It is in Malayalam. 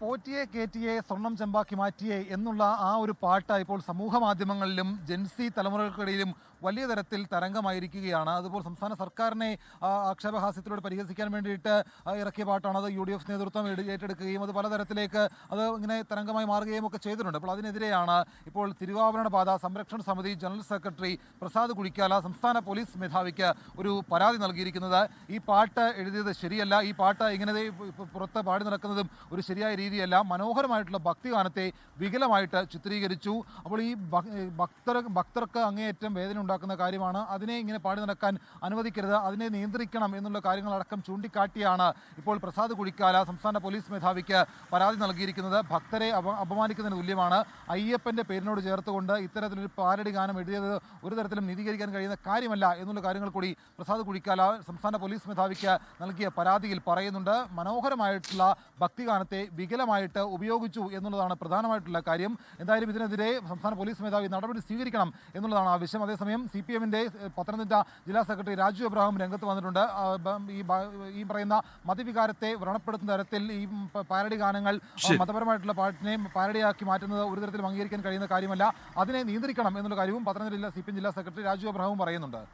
പോറ്റിയെ കേറ്റിയെ സ്വർണം ചെമ്പാക്കി മാറ്റിയേ എന്നുള്ള ആ ഒരു പാട്ട് ഇപ്പോൾ സമൂഹ മാധ്യമങ്ങളിലും ജെൻസി തലമുറകൾക്കിടയിലും വലിയ തരത്തിൽ തരംഗമായിരിക്കുകയാണ്. അതുപോലെ സംസ്ഥാന സർക്കാരിനെ ആക്ഷേപഹാസ്യത്തിലൂടെ പരിഹസിക്കാൻ വേണ്ടിയിട്ട് ഇറക്കിയ പാട്ടാണ്. അത് UDF നേതൃത്വം ഏറ്റെടുക്കുകയും അത് പലതരത്തിലേക്ക് അത് ഇങ്ങനെ തരംഗമായി മാറുകയും ഒക്കെ ചെയ്തിട്ടുണ്ട്. അപ്പോൾ അതിനെതിരെയാണ് ഇപ്പോൾ തിരുവാഭരണ പാത സംരക്ഷണ സമിതി ജനറൽ സെക്രട്ടറി പ്രസാദ് കുഴിക്കാല സംസ്ഥാന പോലീസ് മേധാവിക്ക് ഒരു പരാതി നൽകിയിരിക്കുന്നത്. ഈ പാട്ട് എഴുതിയത് ശരിയല്ല, ഈ പാട്ട് ഇങ്ങനെ പുറത്ത് പാടി നടക്കുന്നതും ഒരു ശരിയായ രീതിയല്ല, മനോഹരമായിട്ടുള്ള ഭക്തിഗാനത്തെ വികലമായിട്ട് ചിത്രീകരിച്ചു. അപ്പോൾ ഈ ഭക്തർക്ക് അങ്ങേയറ്റം വേദന ഉണ്ടാക്കുന്ന കാര്യമാണ്. അതിനെ ഇങ്ങനെ പാടി നടക്കാൻ അനുവദിക്കരുത്, അതിനെ നിയന്ത്രിക്കണം എന്നുള്ള കാര്യങ്ങളടക്കം ചൂണ്ടിക്കാട്ടിയാണ് ഇപ്പോൾ പ്രസാദ് കുഴിക്കാല സംസ്ഥാന പോലീസ് മേധാവിക്ക് പരാതി നൽകിയിരിക്കുന്നത്. ഭക്തരെ അപമാനിക്കുന്നതിന് തുല്യമാണ്. അയ്യപ്പൻ്റെ പേരിനോട് ചേർത്തുകൊണ്ട് ഇത്തരത്തിലൊരു പാരടി ഗാനം എഴുതിയത് ഒരു തരത്തിലും നീതീകരിക്കാൻ കഴിയുന്ന കാര്യമല്ല എന്നുള്ള കാര്യങ്ങൾ കൂടി പ്രസാദ് കുഴിക്കാല സംസ്ഥാന പോലീസ് മേധാവിക്ക് നൽകിയ പരാതിയിൽ പറയുന്നുണ്ട്. മനോഹരമായിട്ടുള്ള ഭക്തിഗാനത്തെ വികലമായിട്ട് ഉപയോഗിച്ചു എന്നുള്ളതാണ് പ്രധാനമായിട്ടുള്ള കാര്യം. എന്തായാലും ഇതിനെതിരെ സംസ്ഥാന പോലീസ് മേധാവി നടപടി സ്വീകരിക്കണം എന്നുള്ളതാണ് ആവശ്യം. അതേസമയം CPMന്റെ പത്തനംതിട്ട ജില്ലാ സെക്രട്ടറി രാജു എബ്രഹാം രംഗത്ത് വന്നിട്ടുണ്ട്. ഈ പറയുന്ന മതവികാരത്തെ വ്രണപ്പെടുത്തുന്ന തരത്തിൽ ഈ പാരഡി ഗാനങ്ങൾ മതപരമായിട്ടുള്ള പാട്ടിനെ പാരഡിയാക്കി മാറ്റുന്നത് ഒരു തരത്തിലും അംഗീകരിക്കാൻ കഴിയുന്ന കാര്യമല്ല, അതിനെ നിയന്ത്രിക്കണം എന്നുള്ള കാര്യവും പത്തനംതിട്ട CPM ജില്ലാ സെക്രട്ടറി രാജു എബ്രഹാം പറയുന്നുണ്ട്.